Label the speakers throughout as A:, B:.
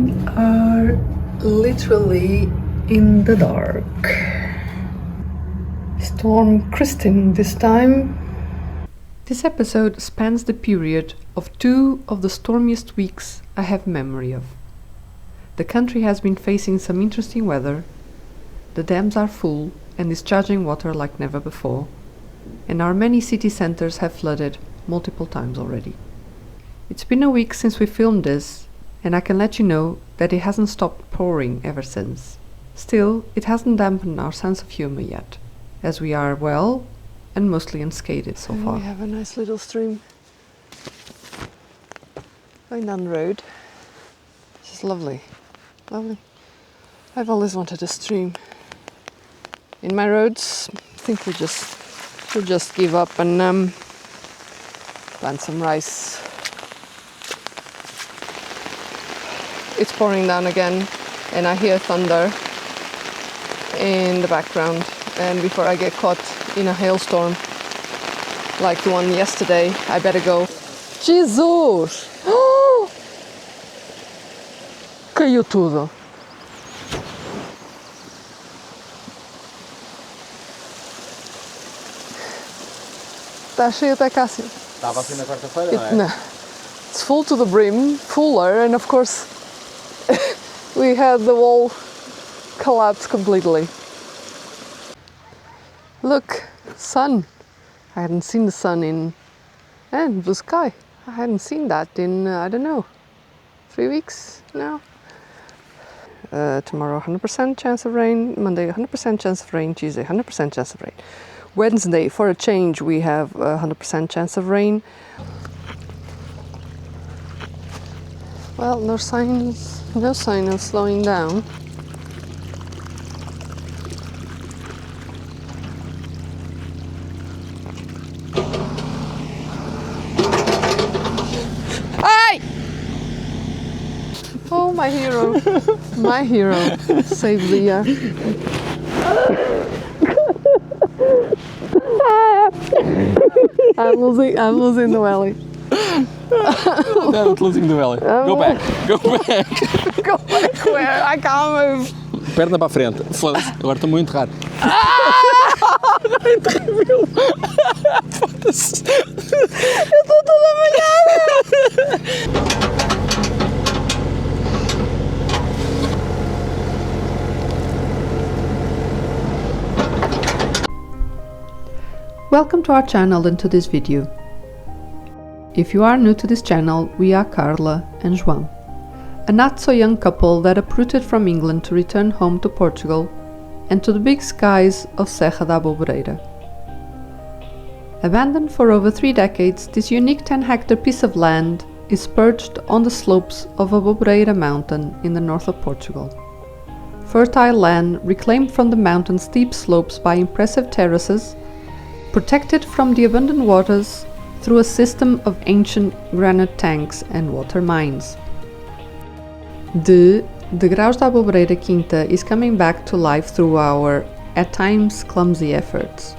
A: We are literally in the dark. Storm Kristin this time. This episode spans the period of 2 of the stormiest weeks I have memory of. The country has been facing some interesting weather. The dams are full and discharging water like never before, and our many city centers have flooded multiple times already. It's been a week since we filmed this, and I can let you know that it hasn't stopped pouring ever since. Still, it hasn't dampened our sense of humor yet, as we are well and mostly unscathed so far. We have a nice little stream going down the road. This is lovely, lovely. I've always wanted a stream in my roads. I think we'll just give up and plant some rice. It's pouring down again, and I hear thunder in the background. And before I get caught in a hailstorm like the one yesterday, I better go. Jesus! Oh! Caiu tudo. Está cheio até cá assim.
B: Estava assim na quarta-feira, não é?
A: No. It's full to the brim, fuller, and of course we had the wall collapse completely. Look, sun. I hadn't seen the sun and blue sky. I hadn't seen that in, I don't know, 3 weeks now. Tomorrow 100% chance of rain, Monday 100% chance of rain, Tuesday 100% chance of rain. Wednesday, for a change, we have 100% chance of rain. Well, no sign of slowing down. Hey! Oh, my hero. My hero. Saved the I'm losing the welly.
B: No, it's losing the belly. Go back.
A: Go back where? I can't move.
B: Perna para a frente. Foda-se. Agora estou muito raro. É terrível. Foda-se.
A: Eu estou toda molhada. Welcome to our channel and to this video. If you are new to this channel, we are Carla and João, a not so young couple that uprooted from England to return home to Portugal and to the big skies of Serra da Aboboreira. Abandoned for over 3 decades, this unique 10-hectare piece of land is perched on the slopes of Aboboreira mountain in the north of Portugal. Fertile land reclaimed from the mountain's steep slopes by impressive terraces, protected from the abundant waters through a system of ancient granite tanks and water mines. De Graus da Aboboreira Quinta is coming back to life through our, at times, clumsy efforts.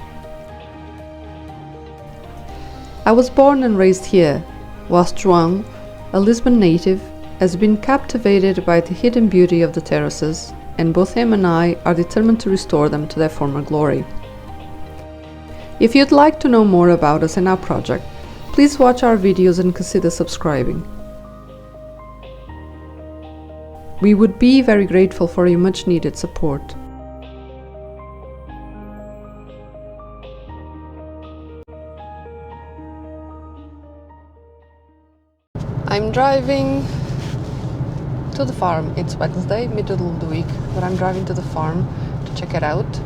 A: I was born and raised here, whilst João, a Lisbon native, has been captivated by the hidden beauty of the terraces, and both him and I are determined to restore them to their former glory. If you'd like to know more about us and our project, please watch our videos and consider subscribing. We would be very grateful for your much needed support. I'm driving to the farm. It's Wednesday, middle of the week, but I'm driving to the farm to check it out.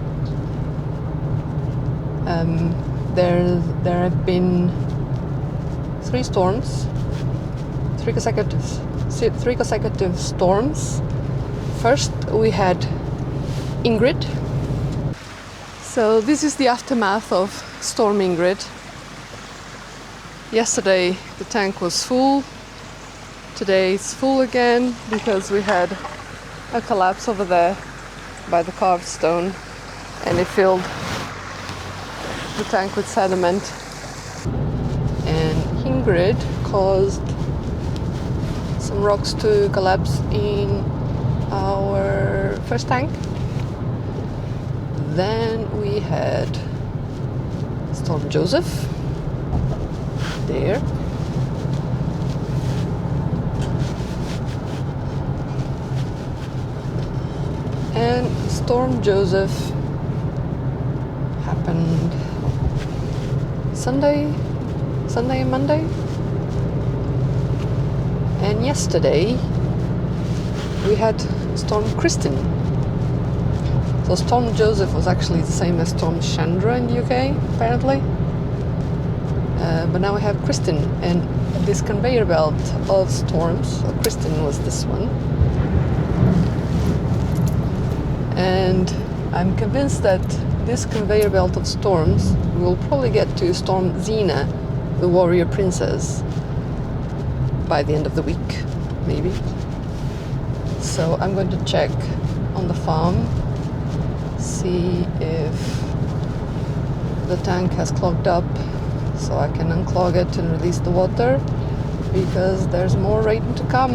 A: There have been 3 storms, 3 consecutive storms. First we had Ingrid. So this is the aftermath of Storm Ingrid. Yesterday the tank was full. Today it's full again because we had a collapse over there by the carved stone, and it filled the tank with sediment. And Ingrid caused some rocks to collapse in our first tank. Then we had Storm Joseph there. And Storm Joseph happened Sunday and Monday. And yesterday we had Storm Kristin. So Storm Joseph was actually the same as Storm Chandra in the UK, apparently. But now we have Kristin, and this conveyor belt of storms. So Kristin was this one. And I'm convinced that this conveyor belt of storms will probably get to Storm Xena, the warrior princess, by the end of the week, maybe. So I'm going to check on the farm, see if the tank has clogged up so I can unclog it and release the water, because there's more rain to come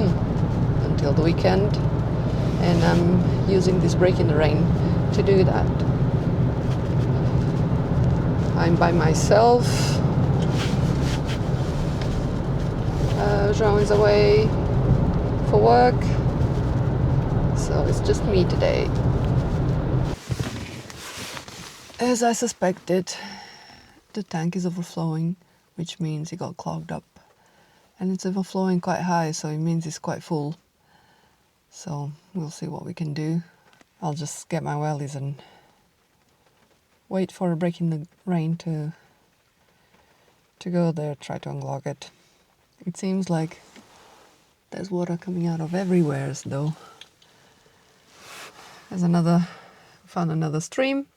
A: until the weekend, and I'm using this break in the rain to do that. I'm by myself. Jean is away for work, so it's just me today. As I suspected, the tank is overflowing, which means it got clogged up. And it's overflowing quite high, so it means it's quite full. So we'll see what we can do. I'll just get my wellies and wait for a break in the rain to go there, try to unclog it. It seems like there's water coming out of everywhere, though. Found another stream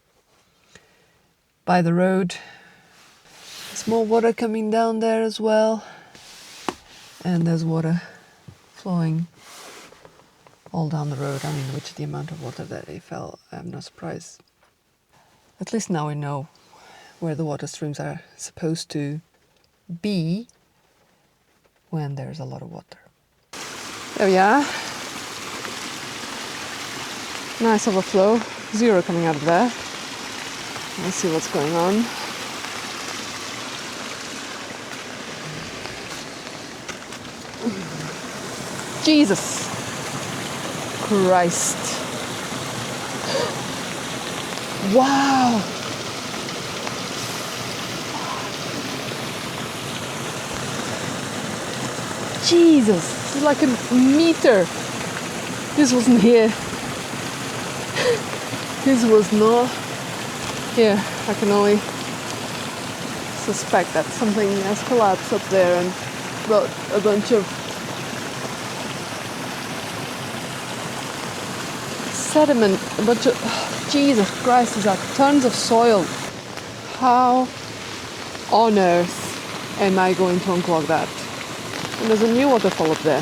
A: by the road. There's more water coming down there as well, and there's water flowing all down the road. I mean, with the amount of water that it fell, I'm not surprised. At least now we know where the water streams are supposed to be when there's a lot of water. There we are. Nice overflow, zero coming out of there. Let's see what's going on. Jesus Christ. Wow. Jesus, it's like a meter. This wasn't here. This was not here. I can only suspect that something has collapsed up there and brought a bunch of sediment, a bunch of, Jesus Christ, these are tons of soil. How on earth am I going to unclog that? And there's a new waterfall up there.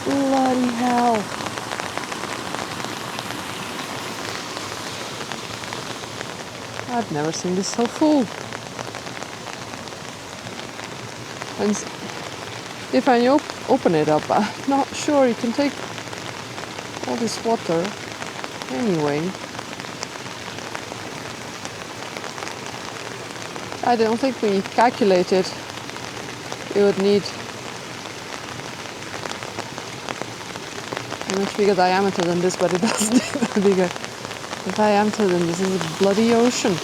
A: Bloody hell. I've never seen this so full. And if I open it up, I'm not sure you can take all this water anyway. I don't think we calculated it would need a much bigger diameter than this, but it does need a bigger diameter than this. This is a bloody ocean.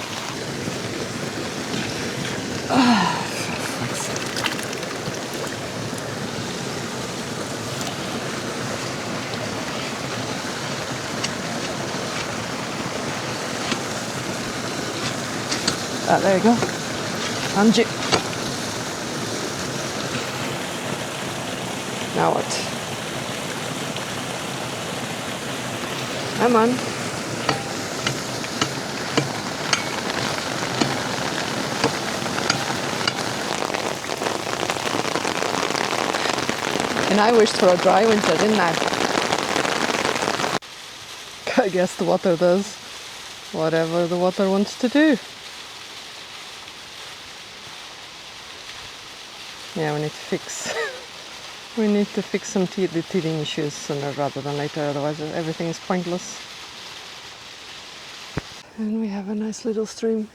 A: There you go. Found you. Now what? Come on. And I wished for a dry winter, didn't I? I guess the water does whatever the water wants to do. Yeah, we need to fix We need to fix some the teething issues sooner rather than later, otherwise everything is pointless. And we have a nice little stream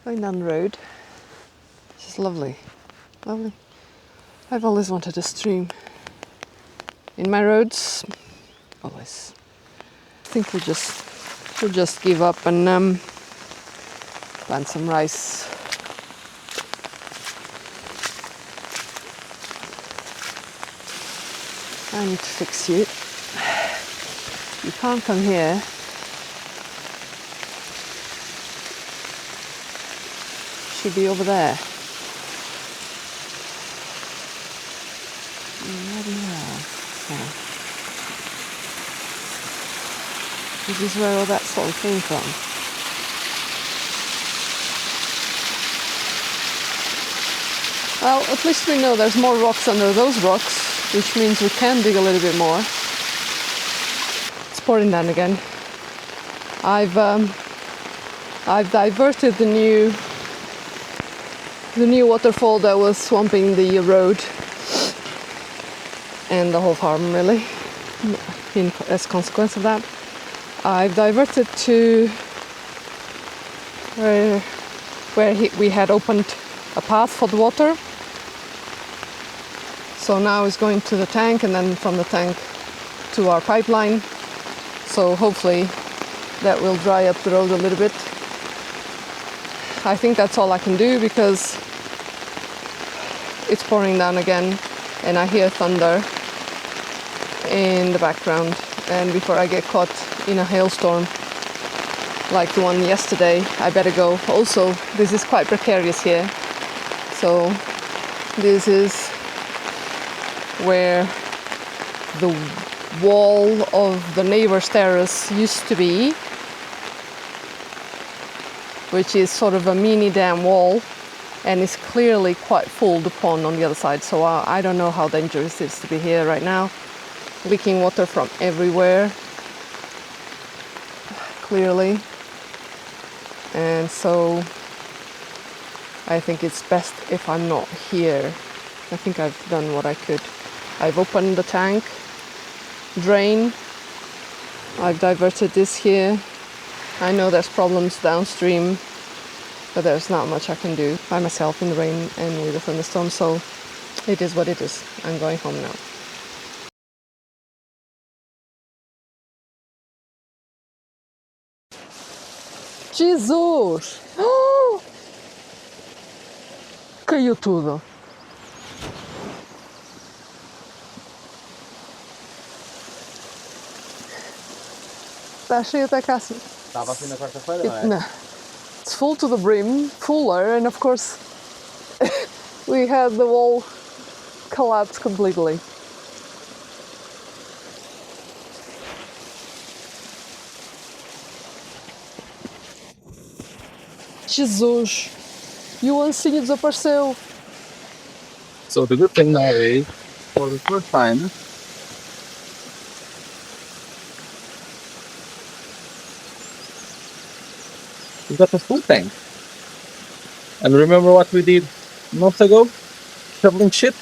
A: going down the road. It's just lovely, lovely. I've always wanted a stream in my roads, always. I think we'll just give up and plant some rice. I need to fix you. You can't come here. Should be over there. Yeah. This is where all that salt came from. Well, at least we know there's more rocks under those rocks, which means we can dig a little bit more. It's pouring down again. I've diverted the new waterfall that was swamping the road and the whole farm, really. As a consequence of that, I've diverted to where we had opened a path for the water. So now it's going to the tank, and then from the tank to our pipeline. So hopefully that will dry up the road a little bit. I think that's all I can do because it's pouring down again and I hear thunder in the background, and before I get caught in a hailstorm like the one yesterday, I better go. Also, this is quite precarious here. So this is where the wall of the neighbor's terrace used to be, which is sort of a mini dam wall, and is clearly quite full, the pond on the other side. So I don't know how dangerous it is to be here right now. Leaking water from everywhere, clearly. And so I think it's best if I'm not here. I think I've done what I could. I've opened the tank drain. I've diverted this here. I know there's problems downstream, but there's not much I can do by myself in the rain and with a thunderstorm, so it is what it is. I'm going home now. Jesus! Oh! Caiu tudo. Está cheio até cá.
B: Estava assim na quarta-feira, não é?
A: No. It's full to the brim, fuller, and of course we had the wall collapse completely. Jesus! E o ancinho desapareceu.
B: So the good thing now is, for the first time, we got a full tank. And remember what we did months ago? Shoveling shit?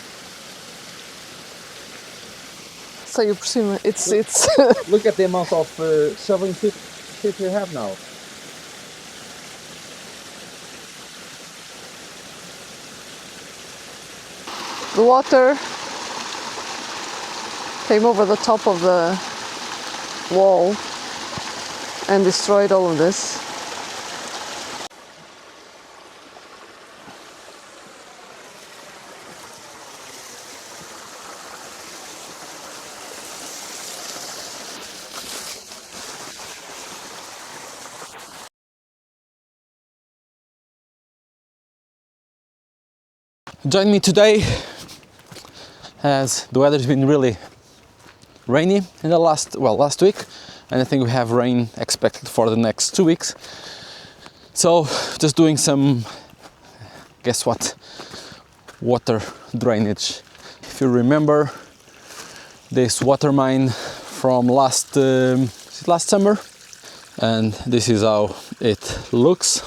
A: Saiu por cima. It's
B: Look at the amount of shoveling shit we have now.
A: The water came over the top of the wall and destroyed all of this.
B: Join me today as the weather's been really rainy in the last week, and I think we have rain expected for the next 2 weeks. So just doing some, guess what, water drainage. If you remember this water mine from last summer, and this is how it looks.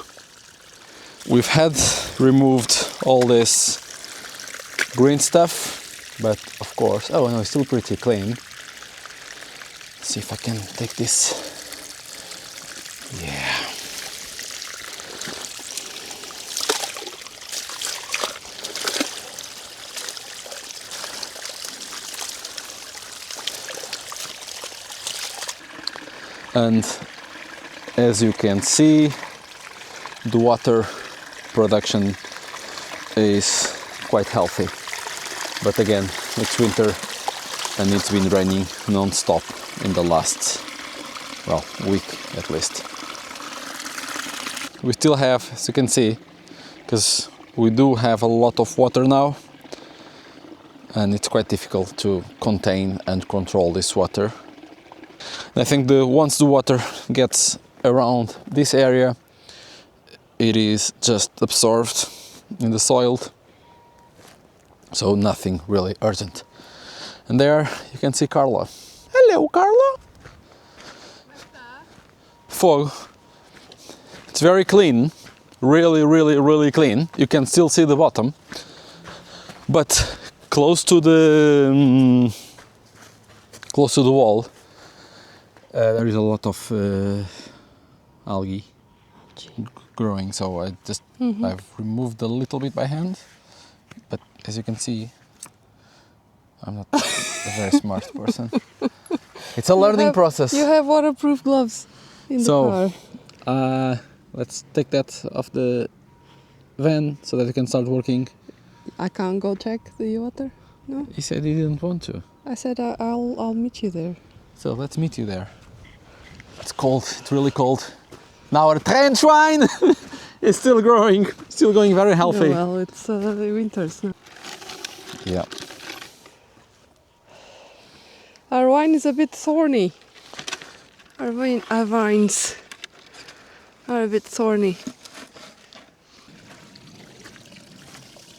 B: We've had removed all this green stuff, but of course, oh no, it's still pretty clean. Let's see if I can take this. Yeah. And as you can see, the water production is quite healthy. But again, it's winter and it's been raining non-stop in the last, well, week at least. We still have, as you can see, because we do have a lot of water now, and it's quite difficult to contain and control this water. I think once the water gets around this area, it is just absorbed in the soil, so nothing really urgent. And there you can see Carla. Hello, Carla! Fog. It's very clean, really clean. You can still see the bottom, but close to the wall, there is a lot of algae growing. So I've removed a little bit by hand, but as you can see, I'm not a very smart person. It's a learning process.
A: You have waterproof gloves in the car.
B: Let's take that off the van so that we can start working.
A: I can't go check the water. No.
B: He said he didn't want to.
A: I said I'll meet you there.
B: So let's meet you there. It's cold. It's really cold. Now our trenchwine is still growing, still going very healthy.
A: Yeah, well, it's the winters now.
B: Yeah.
A: Our wine is a bit thorny. Our vines are a bit thorny.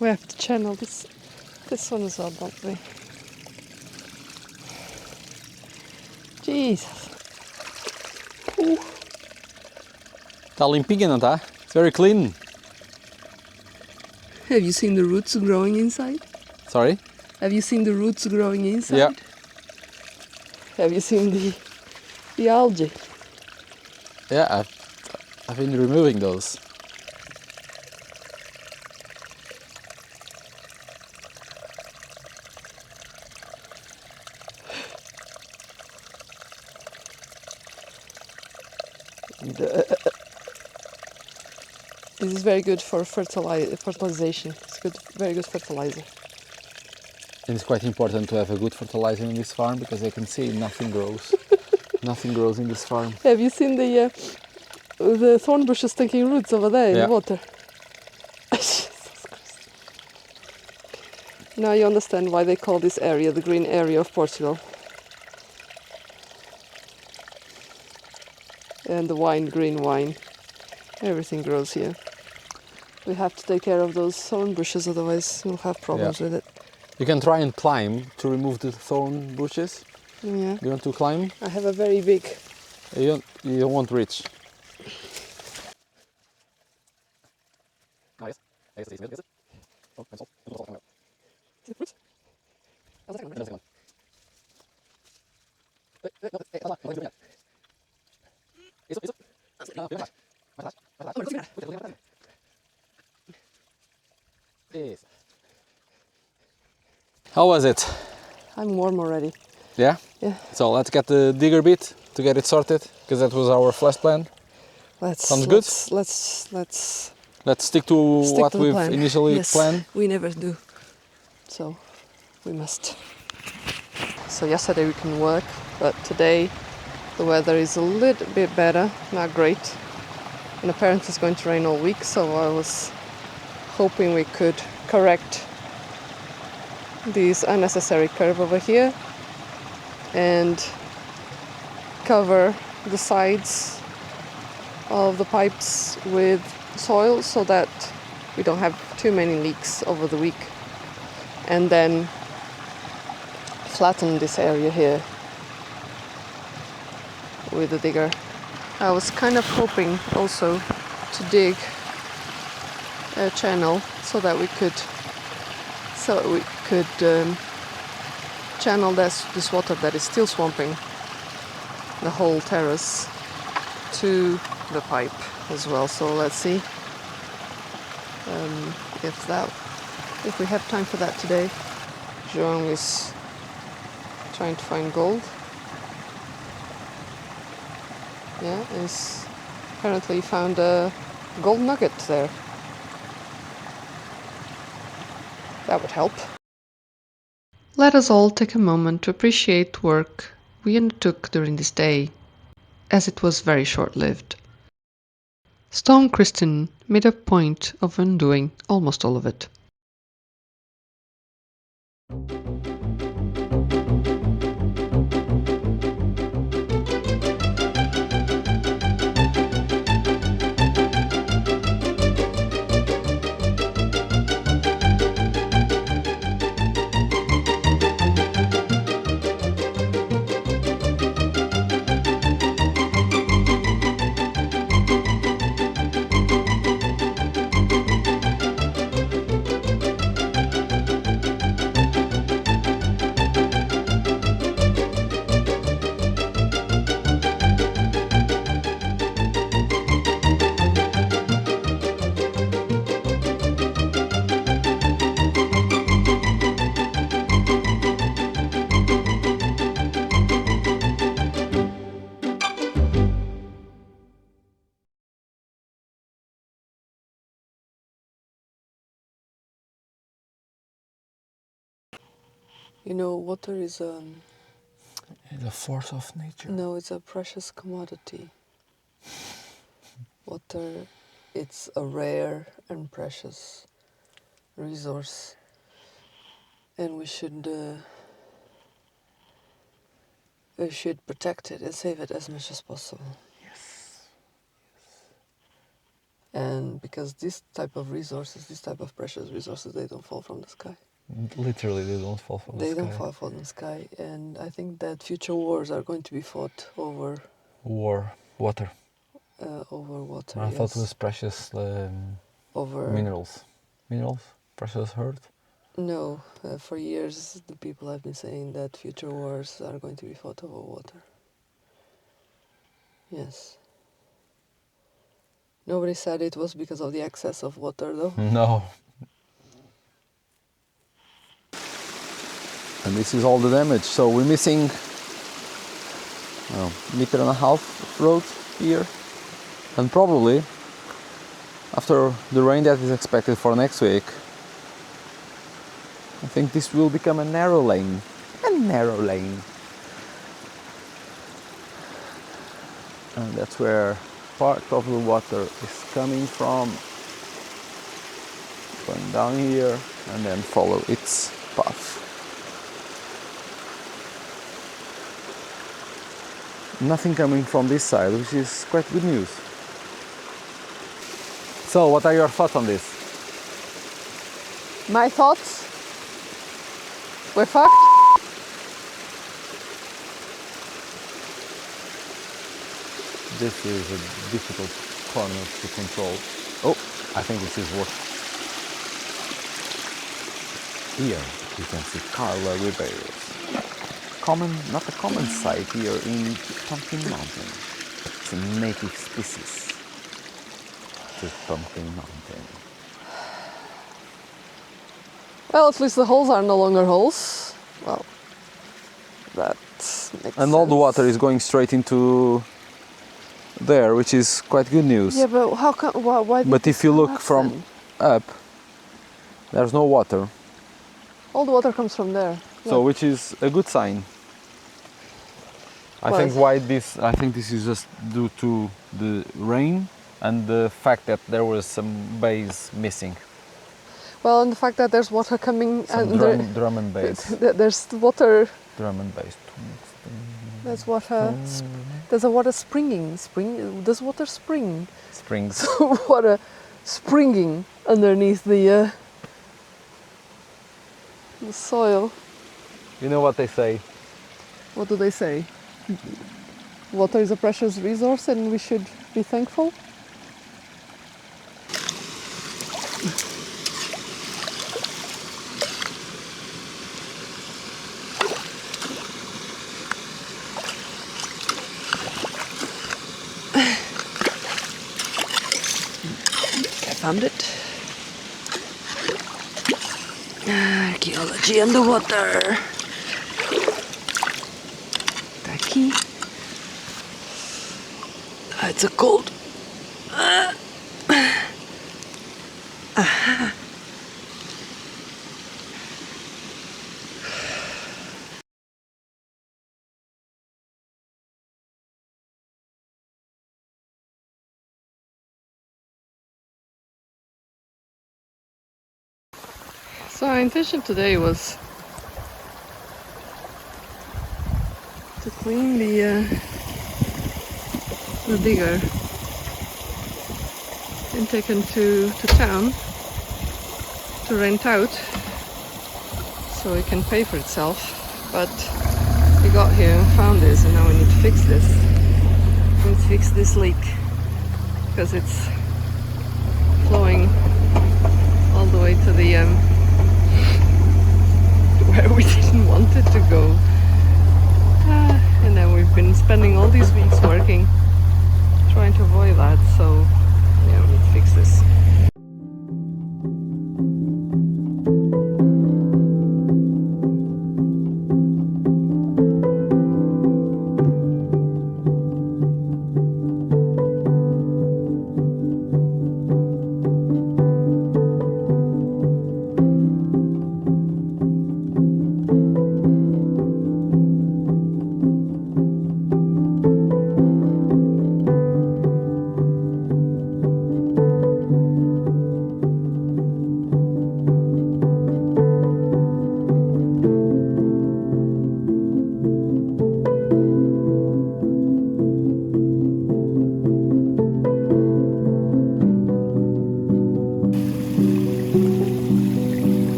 A: We have to channel this one as well, don't we? Jesus. Ooh.
B: Tá limpinha, não tá? It's very clean.
A: Have you seen the roots growing inside?
B: Sorry?
A: Have you seen the roots growing inside?
B: Yeah.
A: Have you seen the algae?
B: Yeah, I've been removing those.
A: This is very good for fertilization. It's good, very good fertilizer.
B: And it's quite important to have a good fertilizer in this farm, because I can see nothing grows. Nothing grows in this farm.
A: Have you seen the thorn bushes taking roots over there in the water? Jesus Christ. Now you understand why they call this area the green area of Portugal. And the wine, green wine. Everything grows here. We have to take care of those thorn bushes, otherwise we'll have problems with it.
B: You can try and climb to remove the thorn bushes.
A: Yeah.
B: Do you want to climb?
A: I have a very big...
B: You won't reach. How was it?
A: I'm warm already.
B: Yeah?
A: Yeah.
B: So let's get the digger bit to get it sorted, because that was our first plan. Sounds good? Let's stick to what we've initially planned.
A: We never do. So we must. So yesterday we can work, but today the weather is a little bit better, not great. And apparently it's going to rain all week, so I was hoping we could correct this unnecessary curve over here and cover the sides of the pipes with soil so that we don't have too many leaks over the week, and then flatten this area here with the digger. I was kind of hoping also to dig a channel so that we could so we could channel this water that is still swamping the whole terrace to the pipe as well. So let's see if we have time for that today. João is trying to find gold. Yeah, he's apparently found a gold nugget there. That would help. Let us all take a moment to appreciate work we undertook during this day, as it was very short-lived. Storm Kristin made a point of undoing almost all of it. You know, water is
B: The force of nature.
A: no, it's a precious commodity. Water, it's a rare and precious resource, and we should protect it and save it as much as possible.
B: Yes.
A: And because this type of resources, this type of precious resources, they don't fall from the sky.
B: Literally, they don't fall from the sky.
A: They don't fall from the sky, and I think that future wars are going to be fought over
B: Water.
A: over water.
B: I thought it
A: Yes.
B: was precious
A: Over
B: minerals. Precious earth.
A: No, for years the people have been saying that future wars are going to be fought over water. Yes. Nobody said it was because of the excess of water, though.
B: No. And this is all the damage. So we're missing a meter and a half of road here. And probably after the rain that is expected for next week, I think this will become a narrow lane. And that's where part of the water is coming from, going down here and then follow its path. Nothing coming from this side, which is quite good news. So, what are your thoughts on this?
A: My thoughts? We're fucked.
B: This is a difficult corner to control. Oh, I think this is what. Here you can see Carla Ribeiro. Not a common sight here in Pumpkin Mountain. It's a native species to Pumpkin Mountain.
A: Well, at least the holes are no longer holes. Well, that makes
B: And all the
A: sense.
B: water is going straight into there, which is quite good news.
A: Yeah, but how come? Why?
B: But if you look from
A: then?
B: up, there's no water.
A: All the water comes from there.
B: So,
A: Look.
B: which is a good sign. I
A: Well,
B: think this is just due to the rain and the fact that there was some bays missing.
A: Well, and the fact that there's water coming
B: Some
A: and
B: drum and bass.
A: there's water.
B: Drum and bass.
A: There's water. There's a water springing. There's water spring.
B: Springs.
A: Water springing underneath the soil.
B: You know what they say?
A: What do they say? Water is a precious resource and we should be thankful. found it. Archaeology underwater. Taki. It's a cold. Aha. So our intention today was to clean the digger and take him to town to rent out so it can pay for itself. But we got here and found this, and now we need to fix this. We need to fix this leak because it's flowing all the way to the where we didn't want it to go. And then we've been spending all these weeks working, trying to avoid that, so yeah, we need to fix this.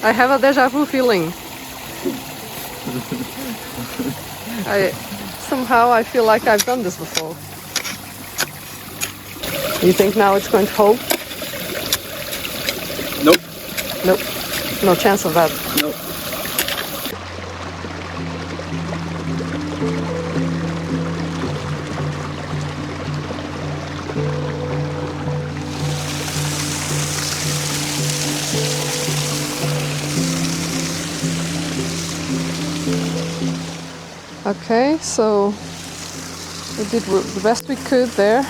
A: I have a deja vu feeling. Somehow I feel like I've done this before. You think now it's going to hold?
B: Nope.
A: Nope. No chance of that.
B: Nope.
A: Okay, so we did the best we could there.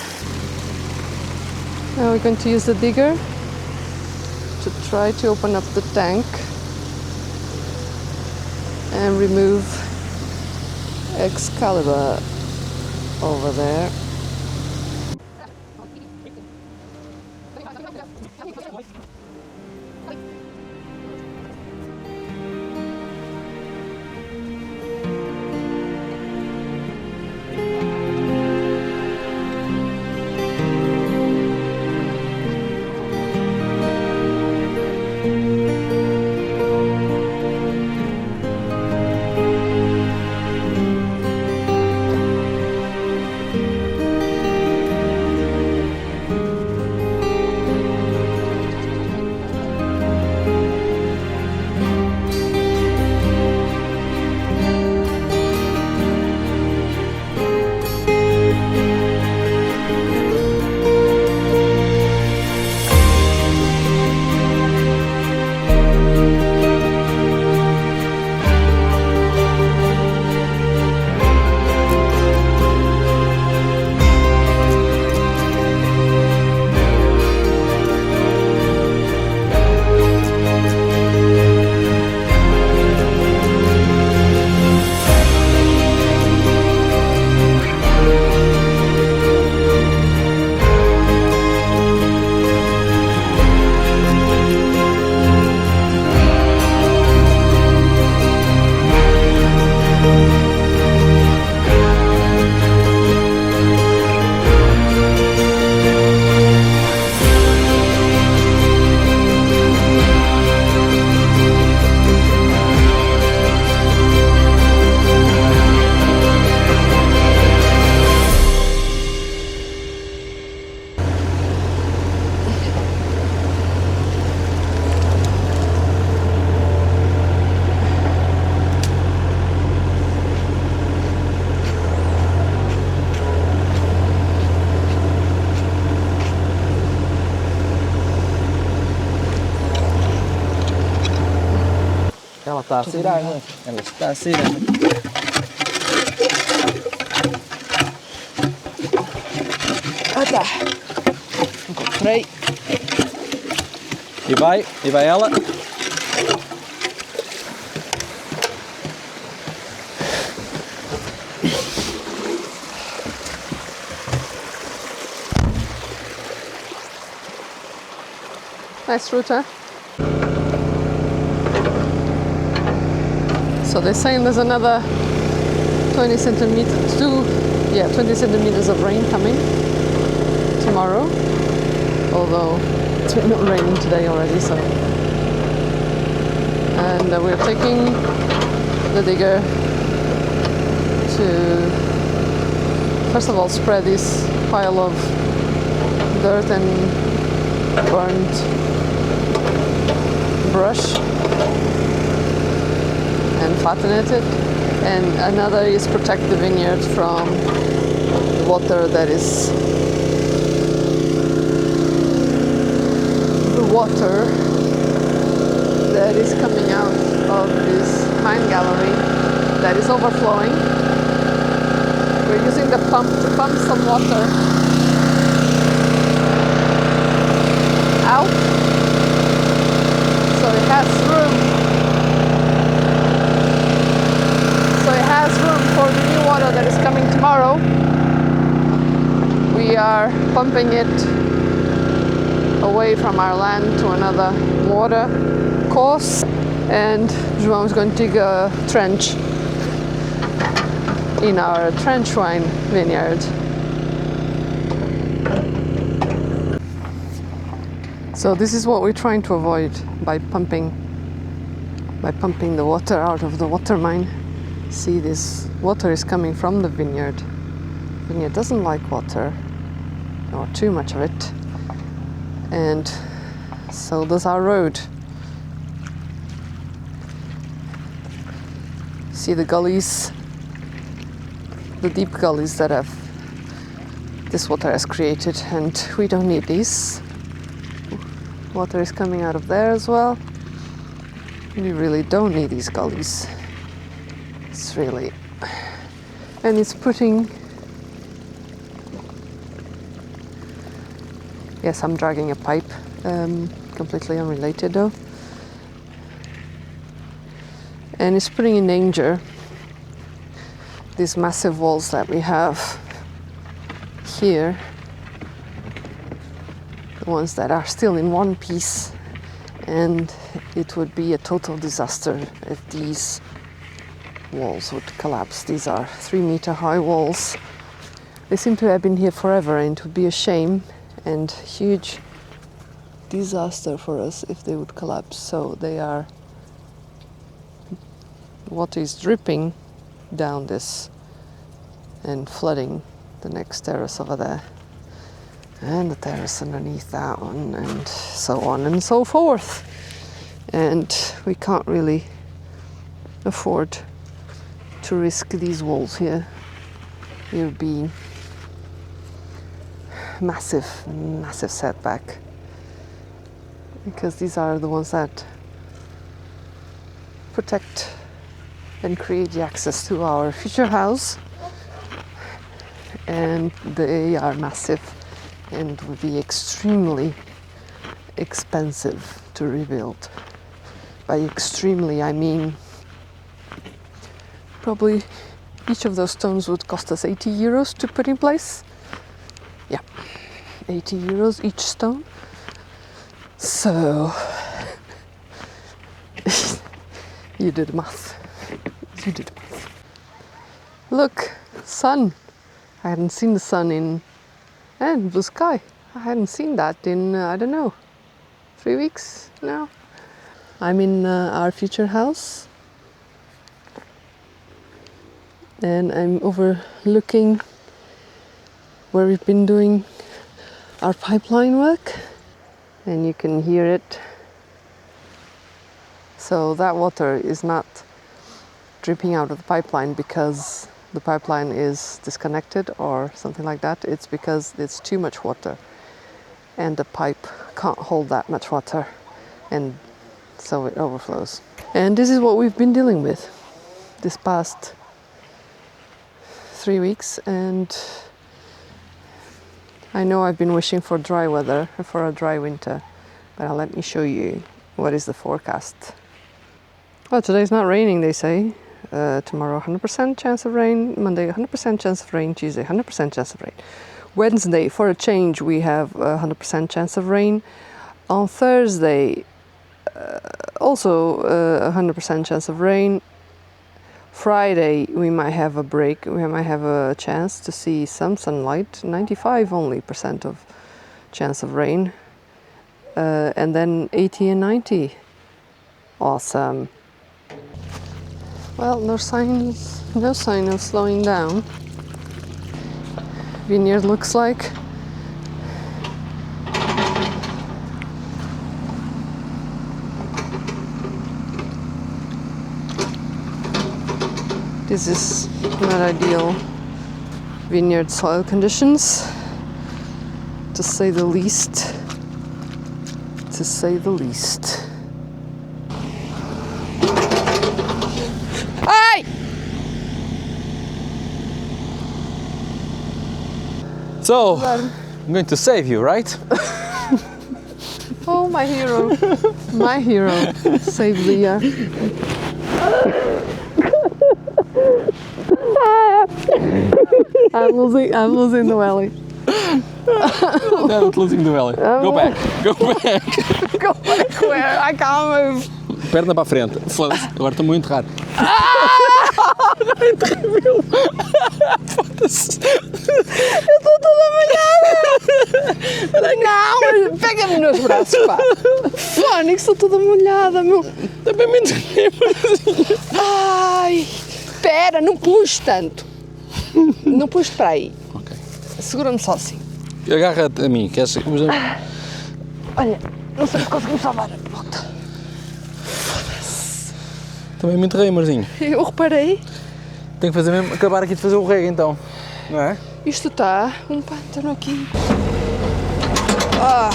A: Now we're going to use the digger to try to open up the tank and remove Excalibur over there.
B: está a sair água. Ela está a sair água. Ah tá. Encontrei. E vai ela.
A: Nice route, huh? So they're saying there's another 20 centimeters of rain coming tomorrow. Although it's been raining today already, so. And we're taking the digger to, first of all, spread this pile of dirt and burnt brush and flatten it, and another is protect the vineyard from water that is coming out of this pine gallery that is overflowing. We're using the pump to pump some water out, so it has room for the new water that is coming tomorrow. We are pumping it away from our land to another water course, and João is going to dig a trench in our trench wine vineyard. So this is what we're trying to avoid by pumping the water out of the water mine. See, this water is coming from the vineyard. The vineyard doesn't like water, or too much of it, and so does our road. See the gullies, the deep gullies that this water has created, and we don't need these. Water is coming out of there as well. We really don't need these gullies. It's really, and it's putting, yes, I'm dragging a pipe, completely unrelated though, and it's putting in danger these massive walls that we have here, the ones that are still in one piece, and it would be a total disaster if these walls would collapse. These are 3-meter high walls. They seem to have been here forever, and it would be a shame and huge disaster for us if they would collapse. So the water is dripping down this and flooding the next terrace over there, and the terrace underneath that one, and so on and so forth. And we can't really afford to risk these walls here. It would be massive setback, because these are the ones that protect and create the access to our future house, and they are massive and would be extremely expensive to rebuild. By extremely, I mean probably each of those stones would cost us 80 euros to put in place. Yeah, 80 euros each stone. So you did the math. You did the math. Look, sun. I hadn't seen the sun and blue sky. I hadn't seen that in, I don't know, 3 weeks now. I'm in our future house, and I'm overlooking where we've been doing our pipeline work, and you can hear it. So that water is not dripping out of the pipeline because the pipeline is disconnected or something like that. It's because it's too much water and the pipe can't hold that much water, and so it overflows. And this is what we've been dealing with this past 3 weeks, and I know I've been wishing for dry weather, for a dry winter, but let me show you what is the forecast. Well, today's not raining, they say. Tomorrow 100% chance of rain, Monday 100% chance of rain, Tuesday 100% chance of rain. Wednesday, for a change, we have 100% chance of rain. On Thursday, also 100% chance of rain. Friday, we might have a break, we might have a chance to see some sunlight, 95% only of chance of rain. And then 80 and 90. Awesome. Well, no sign of slowing down. Vineyard looks like. This is not ideal vineyard soil conditions, to say the least. To say the least. Hey!
B: So, I'm going to save you, right?
A: Oh, my hero. My hero. Save Leah. I'm losing the welly.
B: Not losing the valley. Go back.
A: Go back where? I can't move.
B: Perna para a frente. Foda-se. Agora estou muito raro. Foda-se.
A: Eu estou toda molhada. Não, pega-me nos braços, pá. Fónix, estou toda molhada, meu.
B: Também me entendemos.
A: Ai, espera, não puxo tanto. Não puxo para aí.
B: Ok.
A: Segura-me só assim.
B: Agarra-te a mim, queres?
A: Olha, não sei se conseguimos salvar a bota.
B: Também me enterrei, Marzinho.
A: Eu reparei.
B: Tenho que fazer mesmo, acabar aqui de fazer o rego então, não é?
A: Isto está um pântano aqui. Ah.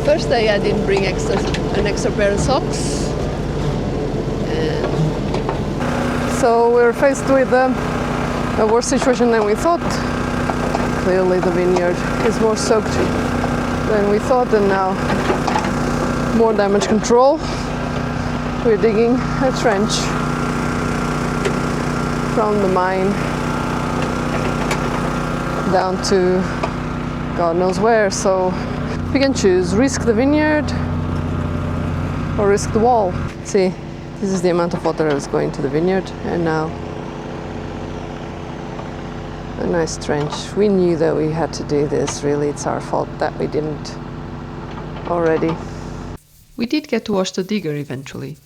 A: First day I didn't bring an extra pair of socks, and so we're faced with a worse situation than we thought. Clearly the vineyard is more soaked than we thought, and now more damage control. We're digging a trench from the mine down to God knows where, so we can choose risk the vineyard or risk the wall. See, this is the amount of water that was going to the vineyard, and now a nice trench. We knew that we had to do this, really. It's our fault that we didn't already. We did get to wash the digger eventually.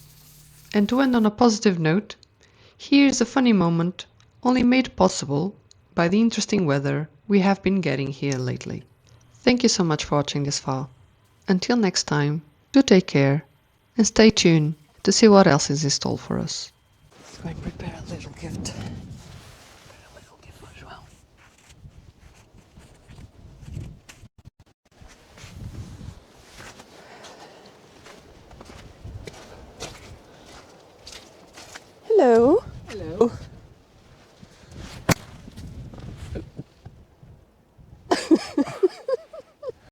A: And to end on a positive note, here's a funny moment only made possible by the interesting weather we have been getting here lately. Thank you so much for watching this far. Until next time, do take care and stay tuned to see what else is in store for us. Let's go and prepare a little gift. For João. Hello.